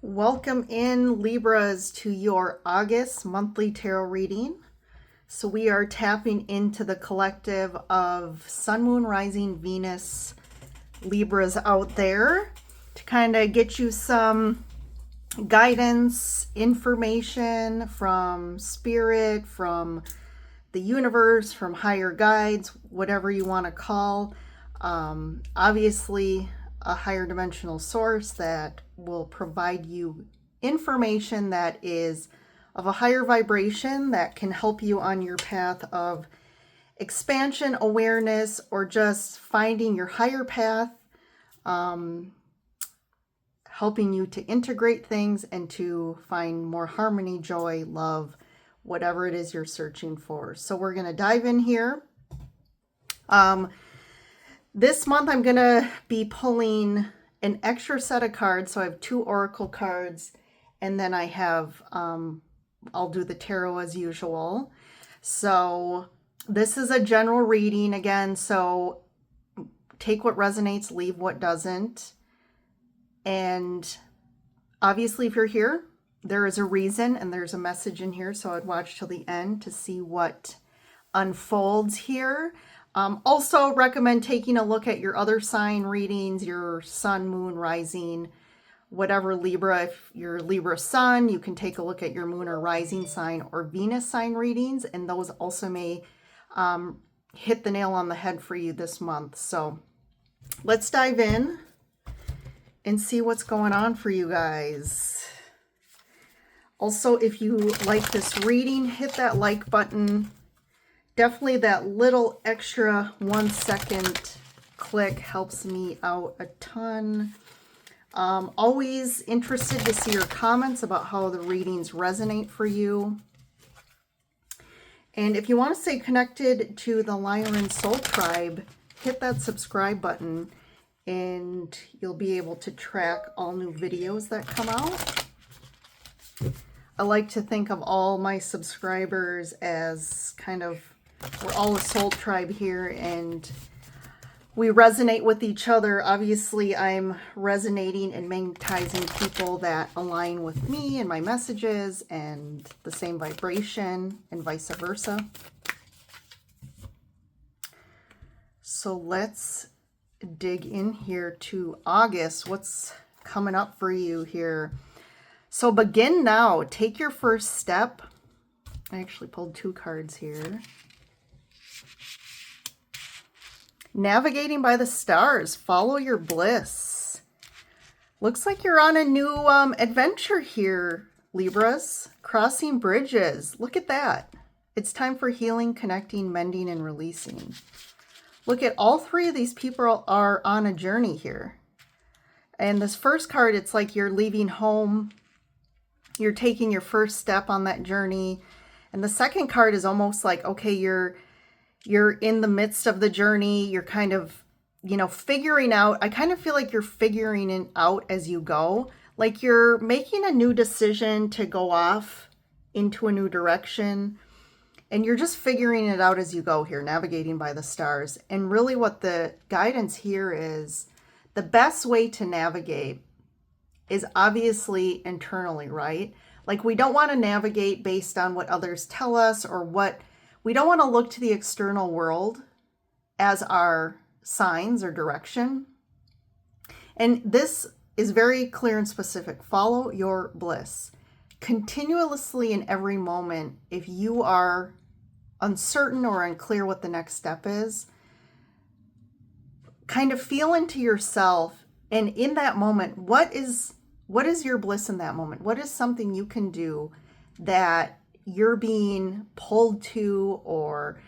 Welcome in, Libras, to your August monthly tarot reading. So we are tapping into the collective of Sun, Moon, Rising, Venus, Libras out there to kind of get you some guidance, information from spirit, from the universe, from higher guides, whatever you want to call. Obviously, a higher dimensional source that will provide you information that is of a higher vibration that can help you on your path of expansion, awareness, or just finding your higher path, helping you to integrate things and to find more harmony, joy, love, whatever it is you're searching for. So we're going to dive in here. This month I'm going to be pulling an extra set of cards. So I have 2 oracle cards, and then I have, I'll do the tarot as usual. So this is a general reading again. So take what resonates, leave what doesn't. And obviously if you're here, there is a reason and there's a message in here. So I'd watch till the end to see what unfolds here. Also recommend taking a look at your other sign readings, your sun, moon, rising, whatever Libra. If you're Libra sun, you can take a look at your moon or rising sign or Venus sign readings, and those also may hit the nail on the head for you this month. So let's dive in and see what's going on for you guys. Also, if you like this reading, hit that like button. Definitely that little extra 1 second click helps me out a ton. Always interested to see your comments about how the readings resonate for you. And if you want to stay connected to the Lyran Soul Tribe, hit that subscribe button and you'll be able to track all new videos that come out. I like to think of all my subscribers as kind of, we're all a soul tribe here and we resonate with each other. Obviously, I'm resonating and magnetizing people that align with me and my messages and the same vibration and vice versa. So let's dig in here to August. What's coming up for you here? So begin now. Take your first step. I actually pulled 2 cards here. Navigating by the stars. Follow your bliss. Looks like you're on a new adventure here, Libras. Crossing bridges. Look at that. It's time for healing, connecting, mending, and releasing. Look at all 3 of these people are on a journey here. And this first card, it's like you're leaving home. You're taking your first step on that journey. And the second card is almost like, okay, you're in the midst of the journey. You're kind of, figuring out. I kind of feel like you're figuring it out as you go. Like you're making a new decision to go off into a new direction. And you're just figuring it out as you go here, navigating by the stars. And really what the guidance here is, the best way to navigate is obviously internally, right? Like we don't want to navigate based on what others tell us or we don't want to look to the external world as our signs or direction. And this is very clear and specific. Follow your bliss. Continuously in every moment, if you are uncertain or unclear what the next step is, kind of feel into yourself. And in that moment, what is your bliss in that moment? What is something you can do that you're being pulled to or,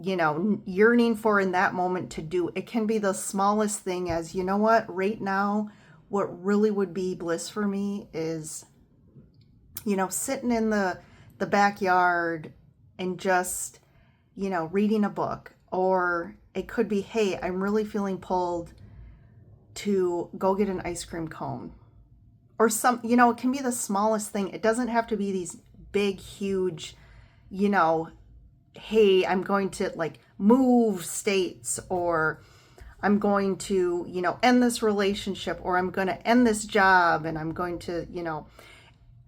yearning for in that moment to do? It can be the smallest thing as, you know what, right now, what really would be bliss for me is, sitting in the backyard and just, reading a book. Or it could be, hey, I'm really feeling pulled to go get an ice cream cone. Or it can be the smallest thing. It doesn't have to be these big, huge, hey, I'm going to move states, or I'm going to, end this relationship, or I'm going to end this job, and I'm going to,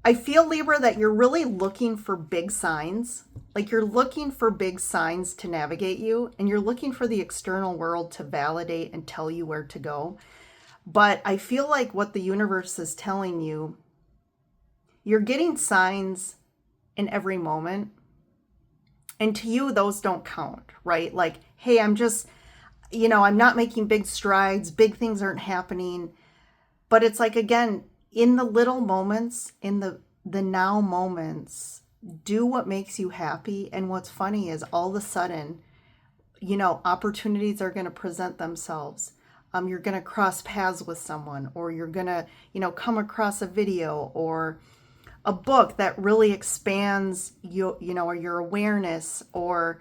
I feel, Libra, that you're really looking for big signs. Like you're looking for big signs to navigate you, and you're looking for the external world to validate and tell you where to go. But I feel like what the universe is telling you, you're getting signs in every moment. And to you, those don't count, right? Like, hey, I'm just, I'm not making big strides. Big things aren't happening. But it's like, again, in the little moments, in the now moments, do what makes you happy. And what's funny is all of a sudden, opportunities are going to present themselves. You're going to cross paths with someone, or you're going to, come across a video or a book that really expands your awareness, or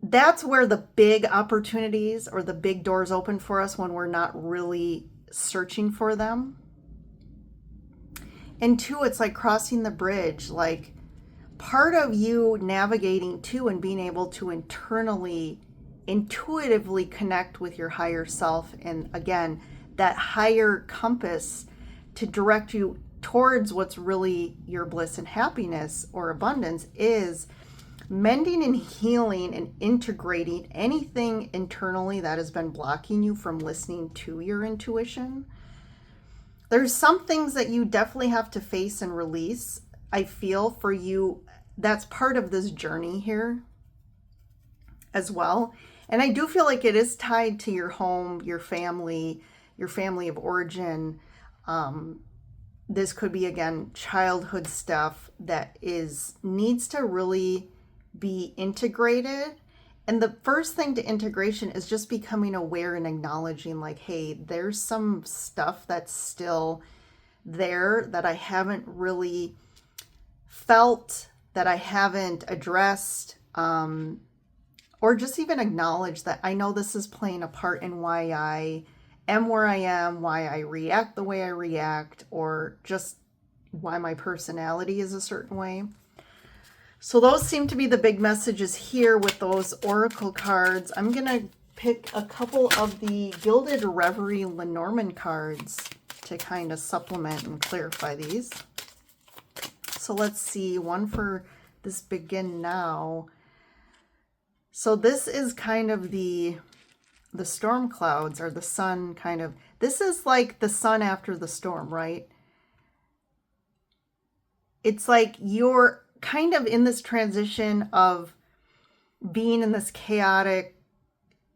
that's where the big opportunities or the big doors open for us when we're not really searching for them. And two, it's like crossing the bridge, like part of you navigating to and being able to intuitively connect with your higher self. And again, that higher compass to direct you towards what's really your bliss and happiness or abundance is mending and healing and integrating anything internally that has been blocking you from listening to your intuition. There's some things that you definitely have to face and release. I feel for you, that's part of this journey here as well. And I do feel like it is tied to your home, your family of origin. This could be, again, childhood stuff that needs to really be integrated. And the first thing to integration is just becoming aware and acknowledging, like, hey, there's some stuff that's still there that I haven't really felt, that I haven't addressed, or just even acknowledge that I know this is playing a part in why I am where I am, why I react the way I react, or just why my personality is a certain way. So those seem to be the big messages here with those oracle cards. I'm going to pick a couple of the Gilded Reverie Lenormand cards to kind of supplement and clarify these. So let's see, one for this begin now. So this is kind of the storm clouds, or the sun kind of, this is like the sun after the storm, right? It's like you're kind of in this transition of being in this chaotic,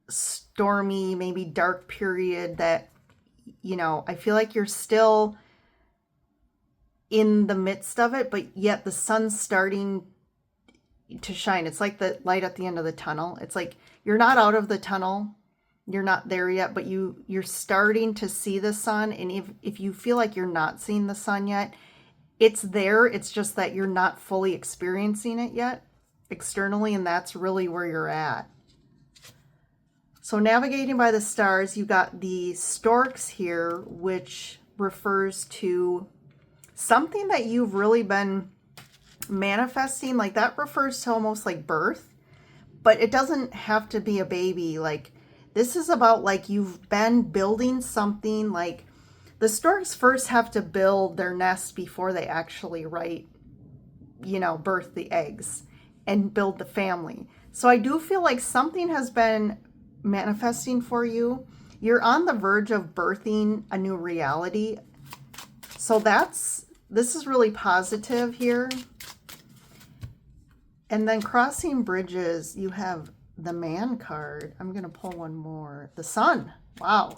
stormy, maybe dark period that, I feel like you're still in the midst of it, but yet the sun's starting to shine. It's like the light at the end of the tunnel. It's like you're not out of the tunnel. You're not there yet, but you're starting to see the sun. And if you feel like you're not seeing the sun yet, it's there. It's just that you're not fully experiencing it yet externally, and that's really where you're at. So navigating by the stars, you got the storks here, which refers to something that you've really been manifesting. Like that refers to almost like birth, but it doesn't have to be a baby. Like this is about like you've been building something. Like the storks first have to build their nest before they actually birth the eggs and build the family. So I do feel like something has been manifesting for you. You're on the verge of birthing a new reality. So this is really positive here. And then crossing bridges, you have the Man card. I'm going to pull one more. The Sun. Wow.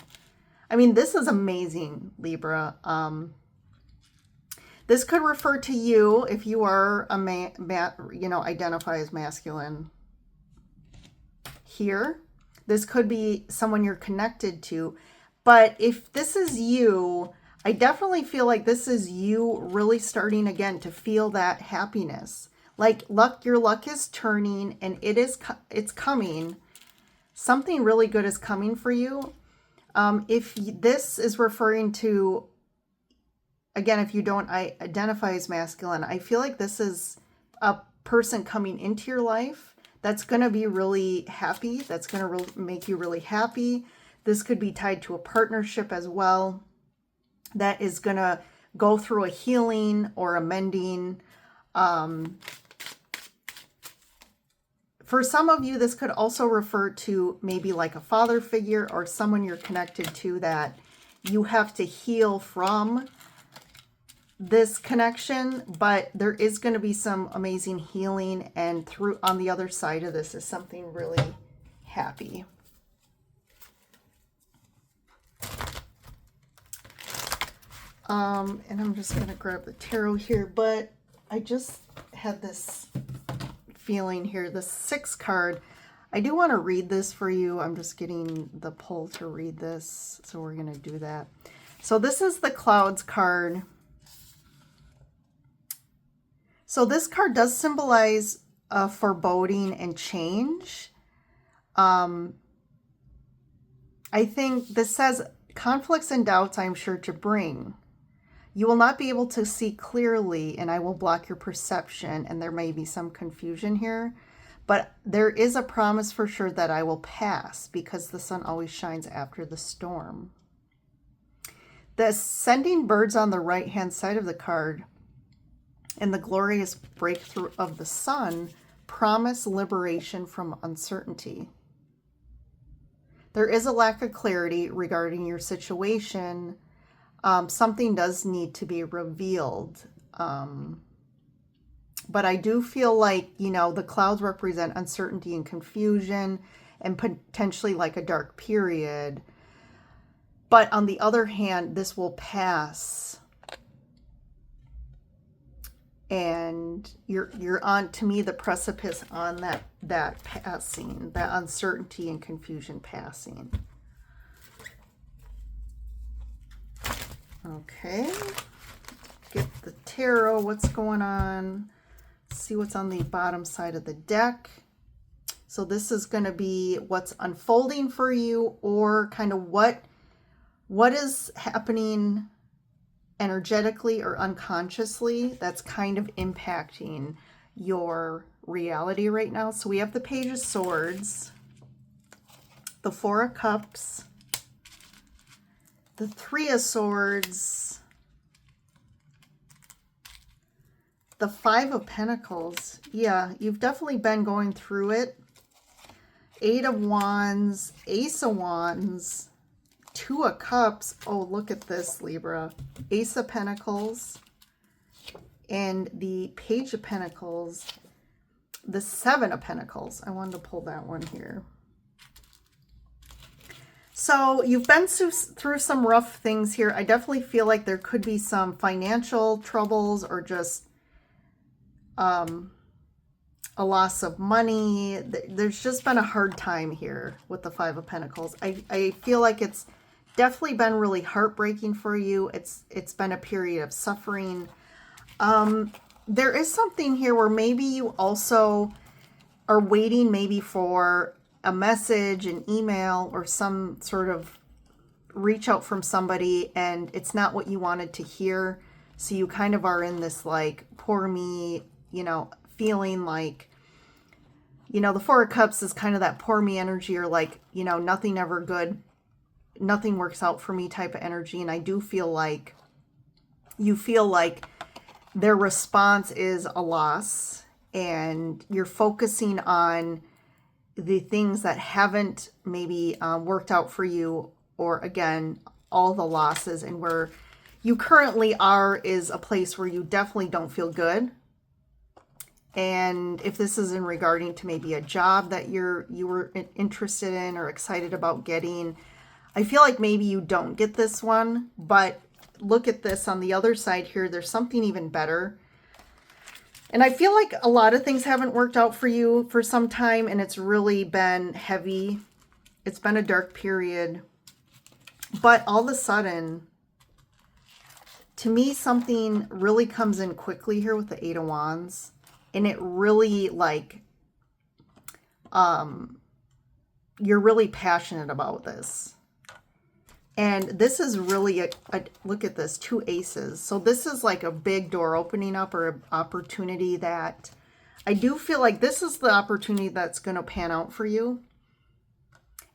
I mean, this is amazing, Libra. This could refer to you if you are a man, identify as masculine. Here, this could be someone you're connected to. But if this is you, I definitely feel like this is you really starting again to feel that happiness. Like your luck is turning, and it's coming. Something really good is coming for you. If this is referring to, again, if you don't identify as masculine, I feel like this is a person coming into your life that's going to be really happy. That's going to make you really happy. This could be tied to a partnership as well that is going to go through a healing or a mending. For some of you, this could also refer to maybe like a father figure or someone you're connected to that you have to heal from this connection, but there is going to be some amazing healing, and through on the other side of this is something really happy. And I'm just going to grab the tarot here, but I just had this feeling here, the 6 card. I do want to read this for you. I'm just getting the pull to read this, so we're going to do that. So this is the Clouds card. So this card does symbolize foreboding and change. I think this says conflicts and doubts I am sure to bring. You will not be able to see clearly, and I will block your perception, and there may be some confusion here. But there is a promise for sure that I will pass, because the sun always shines after the storm. The ascending birds on the right-hand side of the card and the glorious breakthrough of the sun promise liberation from uncertainty. There is a lack of clarity regarding your situation. Something does need to be revealed. But I do feel like, you know, the clouds represent uncertainty and confusion and potentially like a dark period. But on the other hand, this will pass. And you're on, to me, the precipice on that passing, that uncertainty and confusion passing. Okay. Get the tarot, what's going on? See what's on the bottom side of the deck. So this is going to be what's unfolding for you, or kind of what is happening energetically or unconsciously that's kind of impacting your reality right now. So we have the Page of Swords, the Four of Cups, the Three of Swords, the Five of Pentacles. Yeah, you've definitely been going through it. Eight of Wands, Ace of Wands, Two of Cups. Oh, look at this, Libra. Ace of Pentacles, and the Page of Pentacles, the Seven of Pentacles. I wanted to pull that one here. So you've been through some rough things here. I definitely feel like there could be some financial troubles, or just a loss of money. There's just been a hard time here with the Five of Pentacles. I feel like it's definitely been really heartbreaking for you. It's been a period of suffering. There is something here where maybe you also are waiting maybe for a message, an email, or some sort of reach out from somebody, and it's not what you wanted to hear. So you kind of are in this like, poor me, you know, feeling like, you know, the Four of Cups is kind of that poor me energy, or like, you know, nothing ever good, nothing works out for me type of energy. And I do feel like you feel like their response is a loss, and you're focusing on the things that haven't maybe worked out for you, or again, all the losses. And where you currently are is a place where you definitely don't feel good. And if this is in regarding to maybe a job that you were interested in or excited about getting, I feel like maybe you don't get this one. But look at this on the other side here. There's something even better. And I feel like a lot of things haven't worked out for you for some time, and it's really been heavy. It's been a dark period. But all of a sudden, to me, something really comes in quickly here with the Eight of Wands. And it really, like, you're really passionate about this. And this is really a look at this, 2 aces. So this is like a big door opening up, or an opportunity that I do feel like this is the opportunity that's going to pan out for you.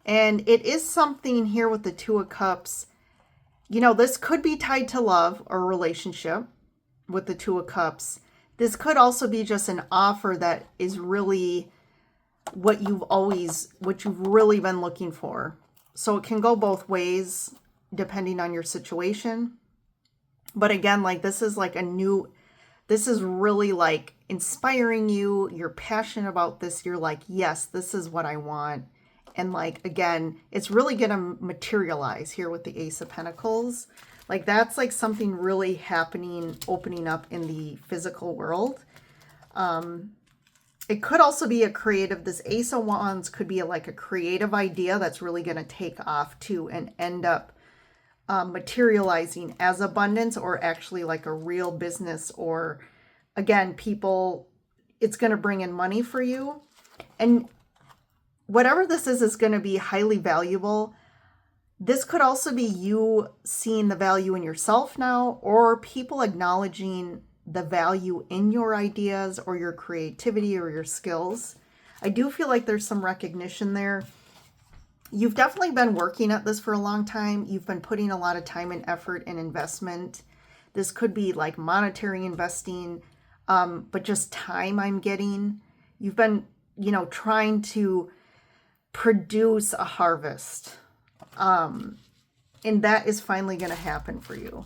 And it is something here with the Two of Cups. You know, this could be tied to love or relationship with the Two of Cups. This could also be just an offer that is really what you've really been looking for. So it can go both ways depending on your situation. But again, like this is like this is really like inspiring you. You're passionate about this. You're like, yes, this is what I want. And like, again, it's really going to materialize here with the Ace of Pentacles. Like that's like something really happening, opening up in the physical world. It could also be a creative, this Ace of Wands could be like a creative idea that's really going to take off too and end up materializing as abundance, or actually like a real business, or again, people, it's going to bring in money for you. And whatever this is going to be highly valuable. This could also be you seeing the value in yourself now, or people acknowledging the value in your ideas or your creativity or your skills. I do feel like there's some recognition there. You've definitely been working at this for a long time. You've been putting a lot of time and effort and investment. This could be like monetary investing, but just time I'm getting. You've been, you know, trying to produce a harvest. And that is finally going to happen for you.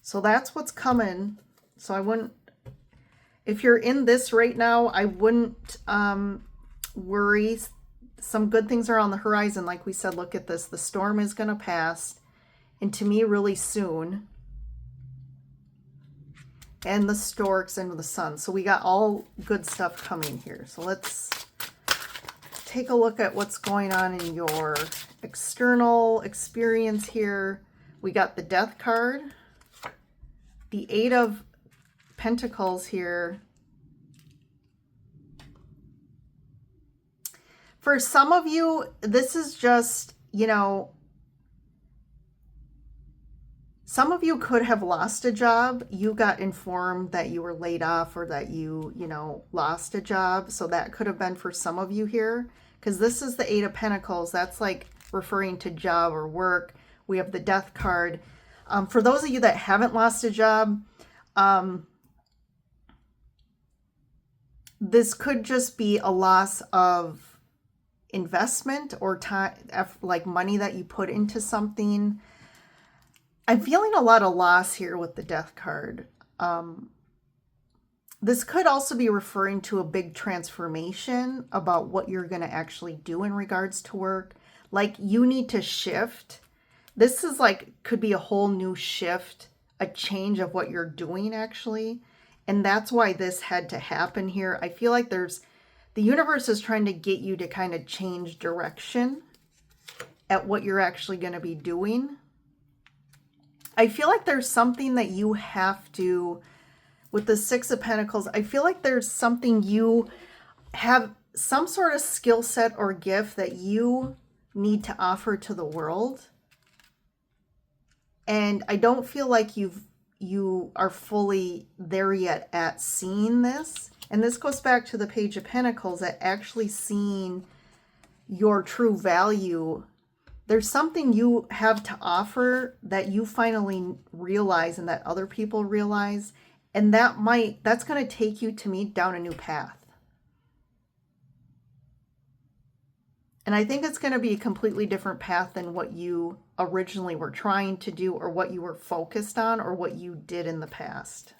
So that's what's coming. So I wouldn't, if you're in this right now, I wouldn't worry. Some good things are on the horizon. Like we said, look at this. The storm is going to pass, and to me really soon. And the storks and the sun. So we got all good stuff coming here. So let's take a look at what's going on in your external experience here. We got the Death card, the Eight of Pentacles here. For some of you, this is just, you know, some of you could have lost a job. You got informed that you were laid off, or that you know, lost a job. So that could have been for some of you here, because this is the Eight of Pentacles. That's like referring to job or work. We have the Death card. For those of you that haven't lost a job, this could just be a loss of investment or time, like money that you put into something. I'm feeling a lot of loss here with the Death card. This could also be referring to a big transformation about what you're going to actually do in regards to work. Like you need to shift. This is like, could be a whole new shift, a change of what you're doing actually. And that's why this had to happen here. I feel like the universe is trying to get you to kind of change direction at what you're actually going to be doing. I feel like there's something that you have to, with the Six of Pentacles, I feel like there's something you have, some sort of skill set or gift that you need to offer to the world. And I don't feel like you are fully there yet at seeing this. And this goes back to the Page of Pentacles, at actually seeing your true value. There's something you have to offer that you finally realize and that other people realize. And that's going to take you, to me, down a new path. And I think it's going to be a completely different path than what you originally were trying to do, or what you were focused on, or what you did in the past.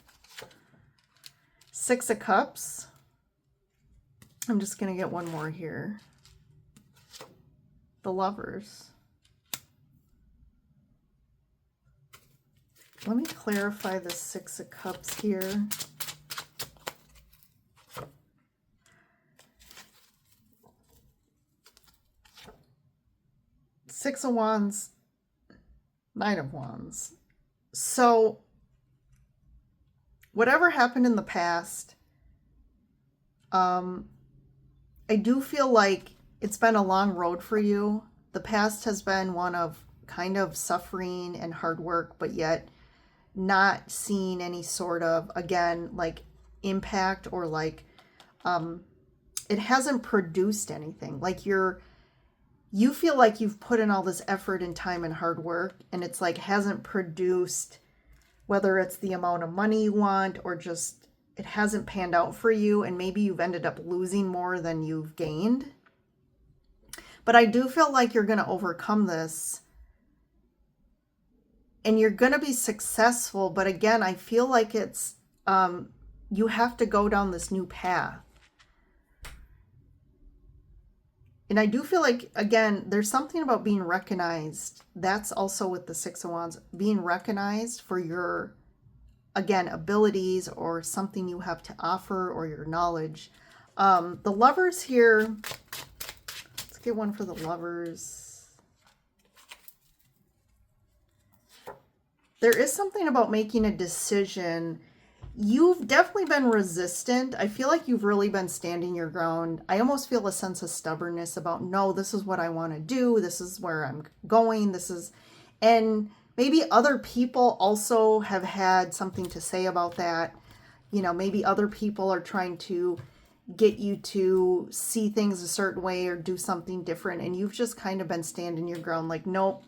Six of Cups. I'm just going to get one more here. The Lovers. Let me clarify the Six of Cups here. Six of Wands, Nine of Wands. So whatever happened in the past, I do feel like it's been a long road for you. The past has been one of kind of suffering and hard work, but yet not seeing any sort of, again, like impact, or like it hasn't produced anything. Like you feel like you've put in all this effort and time and hard work, and it's like hasn't produced, whether it's the amount of money you want or just it hasn't panned out for you, and maybe you've ended up losing more than you've gained. But I do feel like you're going to overcome this and you're going to be successful. But again, I feel like it's, you have to go down this new path. And I do feel like, again, there's something about being recognized. That's also with the Six of Wands, being recognized for your, again, abilities or something you have to offer or your knowledge. The Lovers here, let's get one for the Lovers. There is something about making a decision. You've definitely been resistant. I feel like you've really been standing your ground. I almost feel a sense of stubbornness about, no, this is what I want to do. This is where I'm going. And maybe other people also have had something to say about that. You know, maybe other people are trying to get you to see things a certain way or do something different. And you've just kind of been standing your ground like, nope.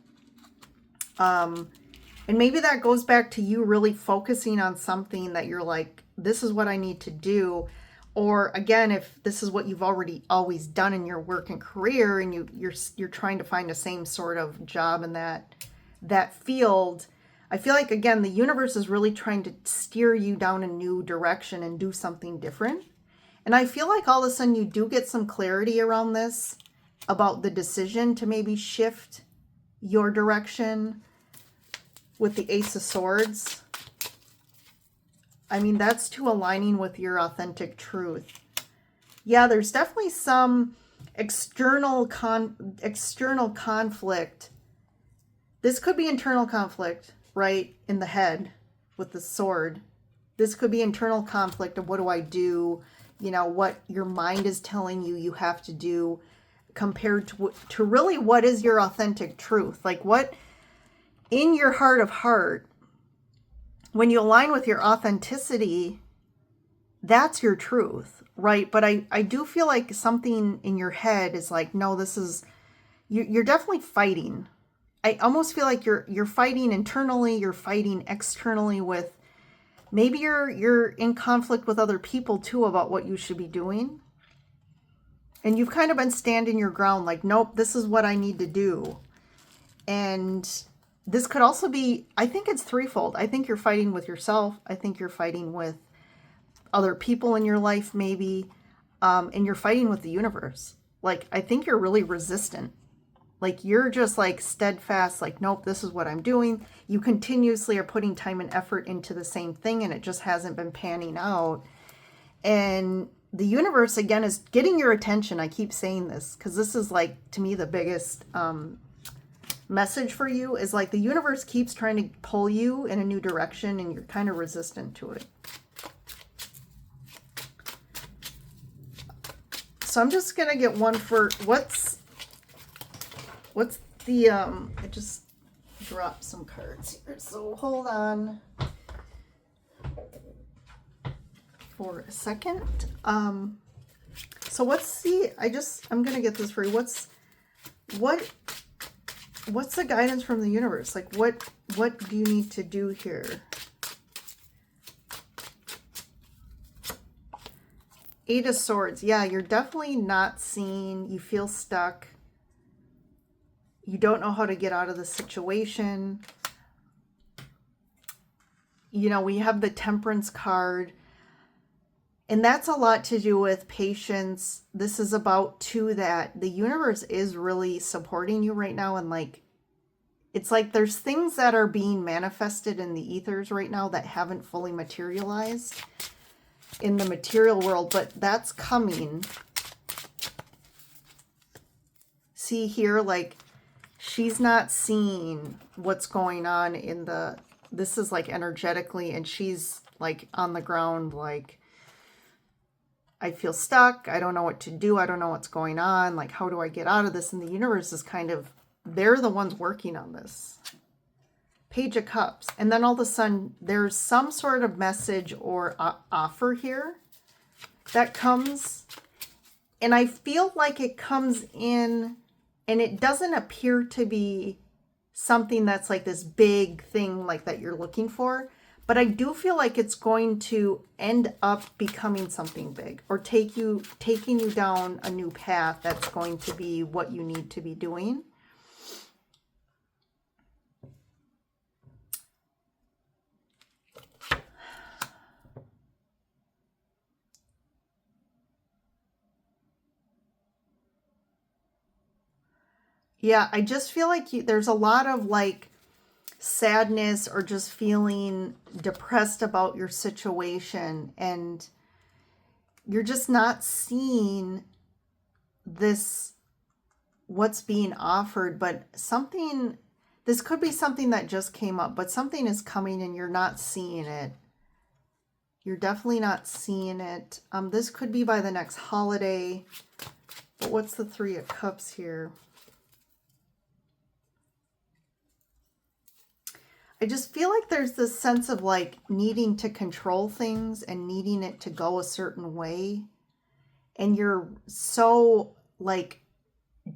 And maybe that goes back to you really focusing on something that you're like, this is what I need to do. Or again, if this is what you've already always done in your work and career, and you're trying to find the same sort of job in that field, I feel like, again, the universe is really trying to steer you down a new direction and do something different. And I feel like all of a sudden you do get some clarity around this, about the decision to maybe shift your direction. With the Ace of Swords, I mean, that's too aligning with your authentic truth. Yeah, there's definitely some external conflict. This could be internal conflict, right, in the head with the sword. This could be internal conflict of what do I do, you know, what your mind is telling you have to do compared to really what is your authentic truth. Like what, in your heart of heart, when you align with your authenticity, that's your truth, right? But I do feel like something in your head is like, no, this is, you're definitely fighting. I almost feel like you're fighting internally, you're fighting externally with, maybe you're in conflict with other people too about what you should be doing. And you've kind of been standing your ground like, nope, this is what I need to do. And this could also be, I think it's threefold. I think you're fighting with yourself. I think you're fighting with other people in your life, maybe. And you're fighting with the universe. Like, I think you're really resistant. Like, you're just like steadfast, like, nope, this is what I'm doing. You continuously are putting time and effort into the same thing, and it just hasn't been panning out. And the universe, again, is getting your attention. I keep saying this because this is like, to me, the biggest message for you is like the universe keeps trying to pull you in a new direction and you're kind of resistant to it. So I'm just going to get one for what's the, I just dropped some cards here. So hold on for a second. So what's the, I'm going to get this for you. What's the guidance from the universe? Like, what do you need to do here? Eight of Swords. Yeah, you're definitely not seen. You feel stuck. You don't know how to get out of the situation. You know, we have the Temperance card. And that's a lot to do with patience. This is about too that the universe is really supporting you right now. And like, it's like there's things that are being manifested in the ethers right now that haven't fully materialized in the material world, but that's coming. See here, like she's not seeing what's going on in the, this is like energetically, and she's like on the ground, like, I feel stuck. I don't know what to do. I don't know what's going on. Like, how do I get out of this? And the universe is kind of, they're the ones working on this. Page of Cups. And then all of a sudden, there's some sort of message or offer here that comes. And I feel like it comes in and it doesn't appear to be something that's like this big thing like that you're looking for. But I do feel like it's going to end up becoming something big or taking you down a new path that's going to be what you need to be doing. Yeah, I just feel like there's a lot of like sadness or just feeling depressed about your situation, and you're just not seeing this, what's being offered, but something, this could be something that just came up, but something is coming and you're not seeing it. You're definitely not seeing it. This could be by the next holiday, but what's the Three of Cups here? I just feel like there's this sense of like needing to control things and needing it to go a certain way. And you're so like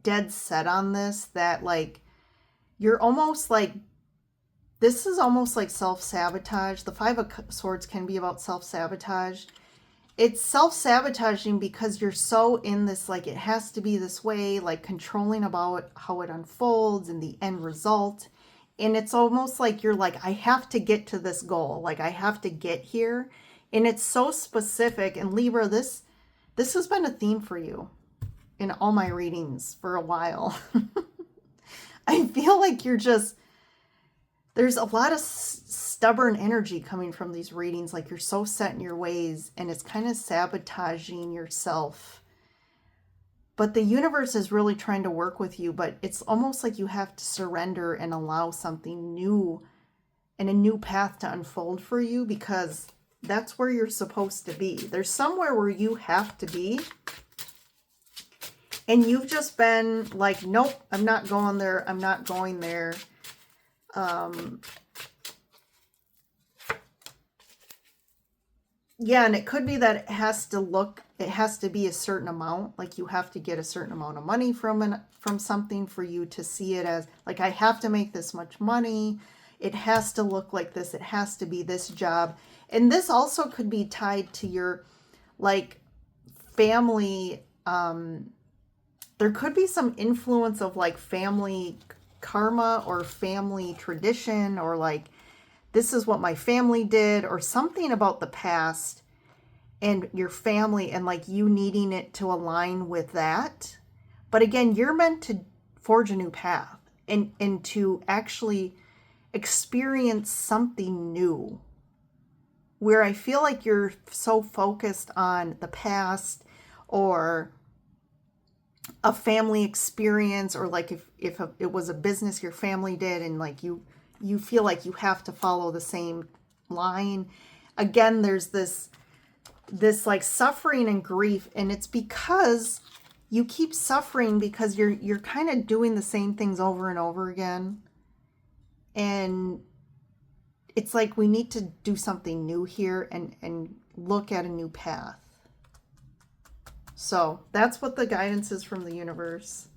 dead set on this that like you're almost like, this is almost like self-sabotage. The Five of Swords can be about self-sabotage. It's self-sabotaging because you're so in this, like, it has to be this way, like controlling about how it unfolds and the end result. And it's almost like you're like, I have to get to this goal. Like I have to get here. And it's so specific. And Libra, this has been a theme for you in all my readings for a while. I feel like you're just, there's a lot of stubborn energy coming from these readings. Like you're so set in your ways and it's kind of sabotaging yourself. But the universe is really trying to work with you, but it's almost like you have to surrender and allow something new and a new path to unfold for you, because that's where you're supposed to be. There's somewhere where you have to be. And you've just been like, nope, I'm not going there. I'm not going there. Yeah, and it could be that it has to be a certain amount. Like you have to get a certain amount of money from something for you to see it as like, I have to make this much money. It has to look like this. It has to be this job. And this also could be tied to your like family. There could be some influence of like family karma or family tradition, or like, this is what my family did, or something about the past and your family and like you needing it to align with that. But again, you're meant to forge a new path and to actually experience something new, where I feel like you're so focused on the past or a family experience, or like if it was a business your family did and like you feel like you have to follow the same line. Again, there's this like suffering and grief, and it's because you keep suffering because you're kind of doing the same things over and over again. And it's like we need to do something new here and look at a new path. So that's what the guidance is from the universe.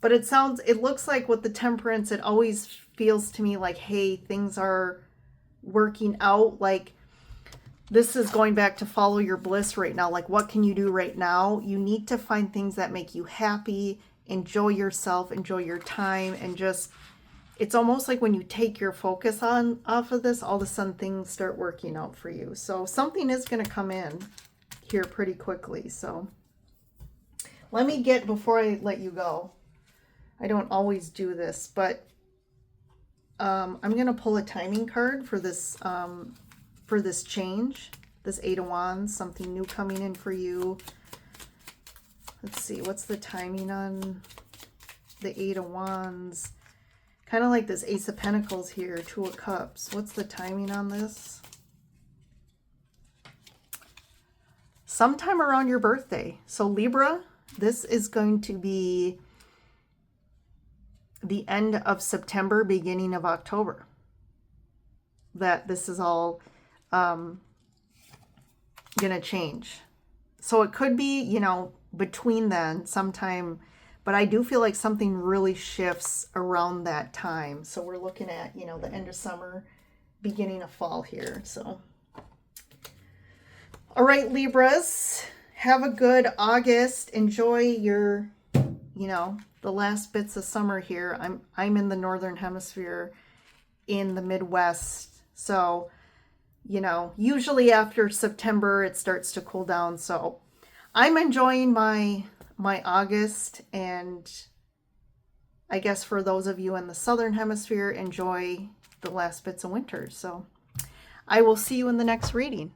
But it looks like with the Temperance, it always feels to me like, hey, things are working out. Like this is going back to follow your bliss right now. Like what can you do right now? You need to find things that make you happy, enjoy yourself, enjoy your time, and just, it's almost like when you take your focus off of this, all of a sudden things start working out for you. So something is going to come in here pretty quickly. So let me get, before I let you go, I don't always do this, but I'm going to pull a timing card for this change, this Eight of Wands, something new coming in for you. Let's see, what's the timing on the Eight of Wands? Kind of like this Ace of Pentacles here, Two of Cups. What's the timing on this? Sometime around your birthday. So Libra, this is going to be the end of September, beginning of October, that this is all going to change. So it could be, you know, between then sometime, but I do feel like something really shifts around that time. So we're looking at, you know, the end of summer, beginning of fall here. So, all right, Libras, have a good August. Enjoy your, you know, the last bits of summer here. I'm in the Northern Hemisphere in the Midwest. So, you know, usually after September, it starts to cool down. So I'm enjoying my August, and I guess for those of you in the Southern Hemisphere, enjoy the last bits of winter. So I will see you in the next reading.